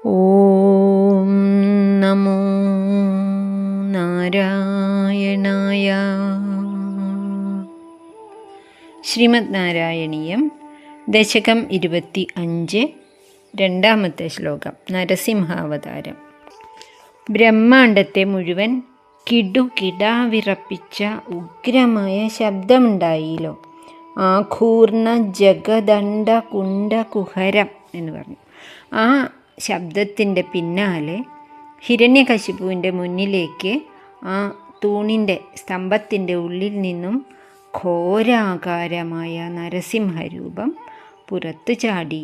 ഓം നമോ നാരായണായ. ശ്രീമദ് നാരായണീയം ദശകം 25 രണ്ടാമത്തെ ശ്ലോകം. നരസിംഹാവതാരം. ബ്രഹ്മാണ്ടത്തെ മുഴുവൻ കിടുകിടാവിറപ്പിച്ച ഉഗ്രമായ ശബ്ദമുണ്ടായില്ലോ. ആഘൂർണ ജഗദണ്ഡ കുണ്ഡ കുഹരം എന്ന് പറഞ്ഞു. ആ ശബ്ദത്തിൻ്റെ പിന്നാലെ ഹിരണ്യകശിപുവിൻ്റെ മുന്നിലേക്ക് ആ തൂണിൻ്റെ സ്തംഭത്തിൻ്റെ ഉള്ളിൽ നിന്നും ഘോരാകാരമായ നരസിംഹരൂപം പുറത്തു ചാടി.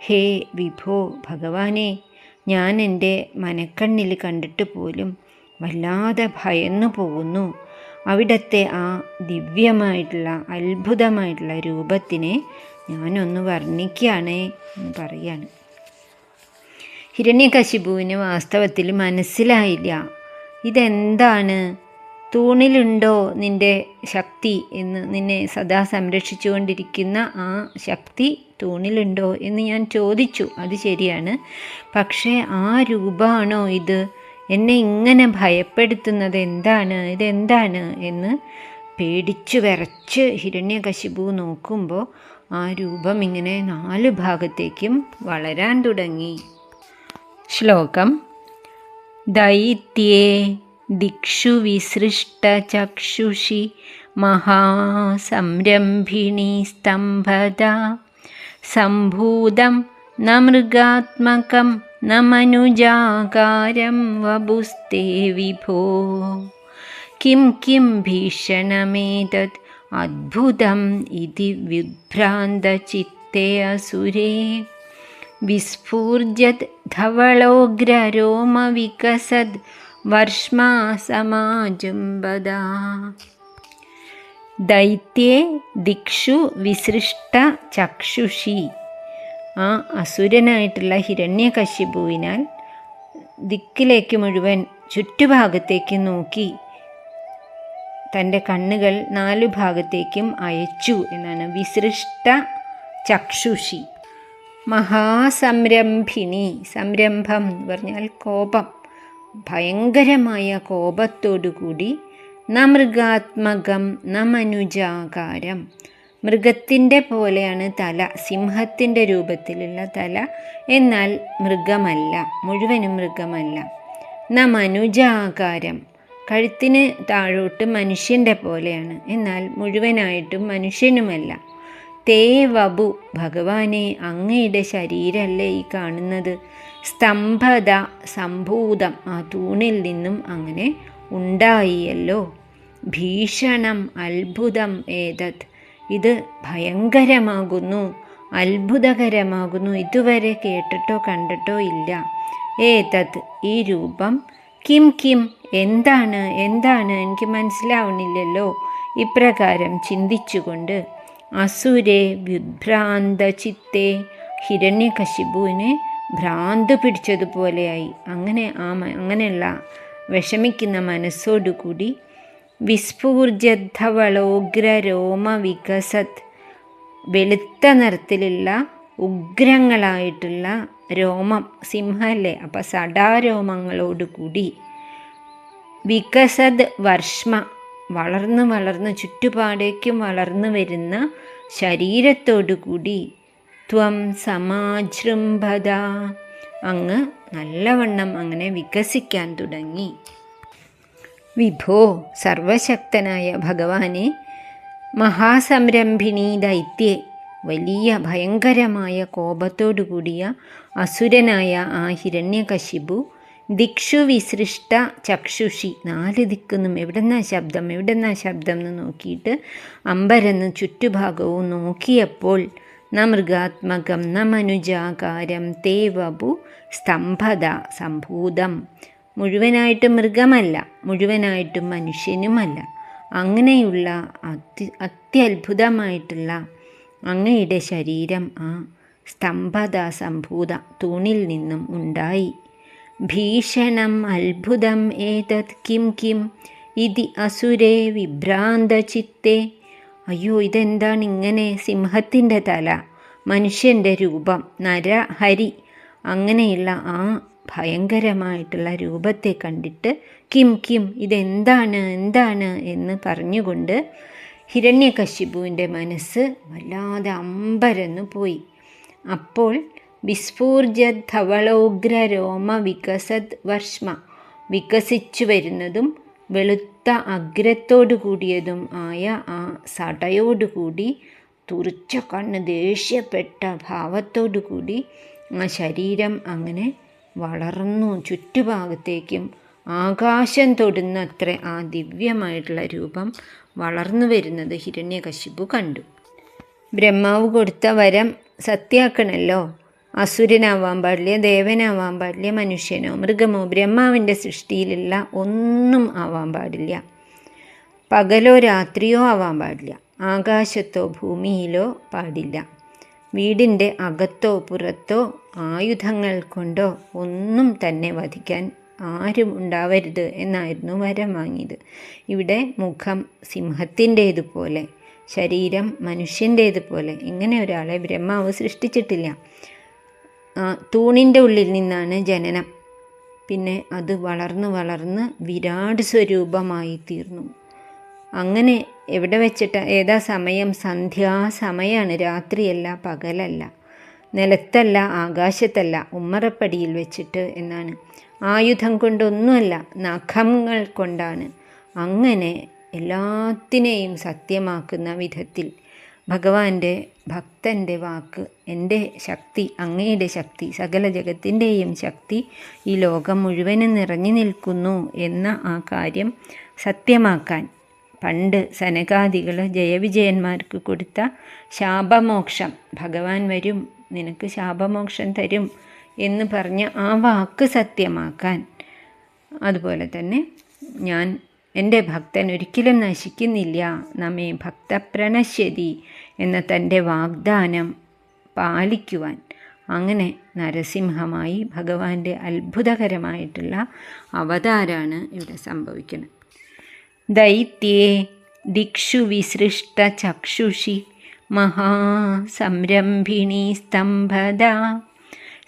ഹേ വിഭോ, ഭഗവാനെ, ഞാൻ എൻ്റെ മനക്കണ്ണിൽ കണ്ടിട്ട് പോലും വല്ലാതെ ഭയന്നു പോകുന്നു. അവിടുത്തെ ആ ദിവ്യമായിട്ടുള്ള അത്ഭുതമായിട്ടുള്ള രൂപത്തിനെ ഞാനൊന്ന് വർണ്ണിക്കുകയാണേ എന്ന് പറയാണ്. ഹിരണ്യകശിപുവിന് വാസ്തവത്തിൽ മനസ്സിലായില്ല, ഇതെന്താണ്, തൂണിലുണ്ടോ നിൻ്റെ ശക്തി എന്ന്, നിന്നെ സദാ സംരക്ഷിച്ചുകൊണ്ടിരിക്കുന്ന ആ ശക്തി തൂണിലുണ്ടോ എന്ന് ഞാൻ ചോദിച്ചു. അത് ശരിയാണ്, പക്ഷേ ആ രൂപമാണോ ഇത്? എന്നെ ഇങ്ങനെ ഭയപ്പെടുത്തുന്നത് എന്താണ്, ഇതെന്താണ് എന്ന് പേടിച്ചു വിറച്ച് ഹിരണ്യകശിപു നോക്കുമ്പോൾ ആ രൂപം ഇങ്ങനെ 4 ഭാഗത്തേക്കും വളരാൻ തുടങ്ങി. ശ്ലോകം. ദൈത്യേ ദിക്ഷു വിസൃഷ്ടചക്ഷുഷി മഹാസംരംഭിണി സ്തംഭത സംഭൂതം ന മൃഗാത്മകം ന മനുജാകാരം വപുസ്തേ വിഭോ. കിം കിം ഭീഷണമേതത് അദ്ഭുതം ഇതി വിഭ്രാന്തചിത്തേ അസുരേ. വിസ്ഫൂർജത് ധവളോഗ്രരോമവികസദ് വർഷ്മാ സമാജംബദ. ദൈത്യേ ദിക്ഷു വിസൃഷ്ട ചക്ഷുഷി. ആ അസുരനായിട്ടുള്ള ഹിരണ്യകശിപുവിനാൽ ദിക്കിലേക്ക് മുഴുവൻ ചുറ്റുഭാഗത്തേക്ക് നോക്കി തൻ്റെ കണ്ണുകൾ 4 ഭാഗത്തേക്കും അയച്ചു എന്നാണ്. വിസൃഷ്ട ചക്ഷുഷി. മഹാസംരംഭിണി. സംരംഭം എന്ന് പറഞ്ഞാൽ കോപം, ഭയങ്കരമായ കോപത്തോടുകൂടി. ന മൃഗാത്മകം ന മനുജാകാരം. മൃഗത്തിൻ്റെ പോലെയാണ് തല, സിംഹത്തിൻ്റെ രൂപത്തിലുള്ള തല, എന്നാൽ മൃഗമല്ല, മുഴുവനും മൃഗമല്ല. ന മനുജാകാരം. കഴുത്തിന് താഴോട്ട് മനുഷ്യൻ്റെ പോലെയാണ്, എന്നാൽ മുഴുവനായിട്ടും മനുഷ്യനുമല്ല. തേ വപു, ഭഗവാനെ, അങ്ങയുടെ ശരീരമല്ലേ ഈ കാണുന്നത്. സ്തംഭത, സംഭൂതം, ആ തൂണിൽ നിന്നും അങ്ങനെ ഉണ്ടായിയല്ലോ. ഭീഷണം അത്ഭുതം ഏതത്, ഇത് ഭയങ്കരമാകുന്നു, അത്ഭുതകരമാകുന്നു, ഇതുവരെ കേട്ടിട്ടോ കണ്ടിട്ടോ ഇല്ല. ഏതത്, ഈ രൂപം. കിം കിം, എന്താണ്, എന്താണ്, എനിക്ക് മനസ്സിലാവണില്ലല്ലോ. ഇപ്രകാരം ചിന്തിച്ചുകൊണ്ട് അസുരേ വ്യുഭ്രാന്തചിത്തേ, ഹിരണ്യകശിപുവിന് ഭ്രാന്ത് പിടിച്ചതുപോലെയായി. അങ്ങനെയുള്ള വിഷമിക്കുന്ന മനസ്സോടുകൂടി വിസ്ഫൂർജദ്ധവളോഗ്രരോമ വികസത്, വെളുത്ത നിറത്തിലുള്ള ഉഗ്രങ്ങളായിട്ടുള്ള രോമം, സിംഹല്ലേ, അപ്പം സടാരോമങ്ങളോടുകൂടി. വികസത് വർഷ്മ, വളർന്ന് വളർന്ന് ചുറ്റുപാടേക്കും വളർന്നു വരുന്ന ശരീരത്തോടുകൂടി. ത്വം സമാജൃംഭത, അങ്ങ് നല്ലവണ്ണം അങ്ങനെ വികസിക്കാൻ തുടങ്ങി. വിഭോ, സർവശക്തനായ ഭഗവാനെ, മഹാസംരംഭിണി ദൈത്യേ, വലിയ ഭയങ്കരമായ കോപത്തോടു കൂടിയ അസുരനായ ആ ഹിരണ്യകശിപു. ദിക്ഷു വിസൃഷ്ട ചക്ഷുഷി, 4 ദിക്കുന്നും എവിടെന്നാ ശബ്ദം, എവിടെന്നാ ശബ്ദം എന്ന് നോക്കിയിട്ട് അമ്പരന്ന് ചുറ്റുഭാഗവും നോക്കിയപ്പോൾ ന മൃഗാത്മകം ന മനുജാകാരം തേ വപു സ്തംഭത സംഭൂതം. മുഴുവനായിട്ടും മൃഗമല്ല, മുഴുവനായിട്ടും മനുഷ്യനുമല്ല, അങ്ങനെയുള്ള അത്യത്ഭുതമായിട്ടുള്ള അങ്ങയുടെ ശരീരം ആ സ്തംഭത സംഭൂത തൂണിൽ നിന്നും ഉണ്ടായി. ഭീഷണം അത്ഭുതം ഏതത് കിം കിം ഇതി അസുരേ വിഭ്രാന്തചിത്തേ. അയ്യോ, ഇതെന്താണ് ഇങ്ങനെ? സിംഹത്തിൻ്റെ തല, മനുഷ്യൻ്റെ രൂപം, നര ഹരി, അങ്ങനെയുള്ള ആ ഭയങ്കരമായിട്ടുള്ള രൂപത്തെ കണ്ടിട്ട് കിം കിം ഇതെന്താണ് എന്താണ് എന്ന് പറഞ്ഞുകൊണ്ട് ഹിരണ്യകശിപുവിൻ്റെ മനസ്സ് വല്ലാതെ അമ്പരന്നു പോയി. അപ്പോൾ വിസ്ഫൂർജത് ധവളോഗ്രരോമ വികസത് വർഷ്മ വികസിച്ചു വരുന്നതും വെളുത്ത അഗ്രത്തോടു കൂടിയതും ആയ ആ സടയോടുകൂടി തുറിച്ച കണ്ണ് ദേഷ്യപ്പെട്ട ഭാവത്തോടു കൂടി ആ ശരീരം അങ്ങനെ വളർന്നു. ചുറ്റുഭാഗത്തേക്കും ആകാശം തൊടുന്നത്ര ആ ദിവ്യമായിട്ടുള്ള രൂപം വളർന്നു വരുന്നത് ഹിരണ്യകശിപു കണ്ടു. ബ്രഹ്മാവ് കൊടുത്ത വരം സത്യാക്കണമല്ലോ. അസുരനാവാൻ പാടില്ല, ദേവനാവാൻ പാടില്ല, മനുഷ്യനോ മൃഗമോ ബ്രഹ്മാവിൻ്റെ സൃഷ്ടിയിലുള്ള ഒന്നും ആവാൻ പാടില്ല. പകലോ രാത്രിയോ ആവാൻ പാടില്ല. ആകാശത്തോ ഭൂമിയിലോ പാടില്ല. വീടിൻ്റെ അകത്തോ പുറത്തോ ആയുധങ്ങൾ കൊണ്ടോ ഒന്നും തന്നെ വധിക്കാൻ ആരും ഉണ്ടാവരുത് എന്നായിരുന്നു വരം വാങ്ങിയത്. ഇവിടെ മുഖം സിംഹത്തിൻ്റേതുപോലെ, ശരീരം മനുഷ്യൻ്റേതുപോലെ ഇങ്ങനെ ഒരാളെ ബ്രഹ്മാവ് സൃഷ്ടിച്ചിട്ടില്ല. തൂണിൻ്റെ ഉള്ളിൽ നിന്നാണ് ജനനം. പിന്നെ അത് വളർന്ന് വളർന്ന് വിരാട് സ്വരൂപമായി തീർന്നു. അങ്ങനെ എവിടെ വെച്ചിട്ട് ഏതാ സമയം? സന്ധ്യാസമയമാണ്. രാത്രിയല്ല, പകലല്ല, നിലത്തല്ല, ആകാശത്തല്ല, ഉമ്മറപ്പടിയിൽ വെച്ചിട്ട് എന്നാണ്. ആയുധം കൊണ്ടൊന്നുമല്ല, നഖങ്ങൾ കൊണ്ടാണ്. അങ്ങനെ എല്ലാത്തിനെയും സത്യമാക്കുന്ന വിധത്തിൽ ഭഗവാന്റെ ഭക്തൻ്റെ വാക്ക്, എൻ്റെ ശക്തി അങ്ങയുടെ ശക്തി, സകല ജഗത്തിൻ്റെയും ശക്തി ഈ ലോകം മുഴുവനും നിറഞ്ഞു നിൽക്കുന്നു എന്ന ആ കാര്യം സത്യമാക്കാൻ പണ്ട് സനകാദികൾ ജയവിജയന്മാർക്ക് കൊടുത്ത ശാപമോക്ഷം, ഭഗവാൻ വരും നിനക്ക് ശാപമോക്ഷം തരും എന്ന് പറഞ്ഞ ആ വാക്ക് സത്യമാക്കാൻ, അതുപോലെ തന്നെ ഞാൻ എൻ്റെ ഭക്തൻ ഒരിക്കലും നശിക്കുന്നില്ല, നമ്മെ ഭക്ത പ്രണശ്യതി എന്ന തൻ്റെ വാഗ്ദാനം പാലിക്കുവാൻ, അങ്ങനെ നരസിംഹമായി ഭഗവാന്റെ അത്ഭുതകരമായിട്ടുള്ള അവതാരമാണ് ഇവിടെ സംഭവിക്കുന്നത്. ദൈത്യേ ദിക്ഷു വിസൃഷ്ട ചക്ഷുഷി മഹാസംരംഭിണീ സ്തംഭദ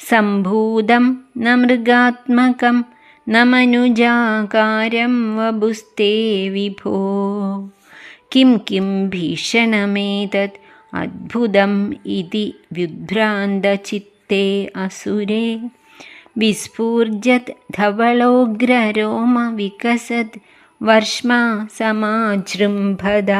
സംഭൂതം ന മൃഗാത്മകം ന മനുജാകാരം വപുസ്തേ വിഭോ കിം കിം ഭീഷണമേതത് അദ്ഭുതം ഇതി വ്യുഭ്രാന്തചിത്തേ അസുരേ വിസ്ഫൂർജത് ധവളോഗ്രരോമ വികസത് വർഷ്മാ സമാജൃംഭദ.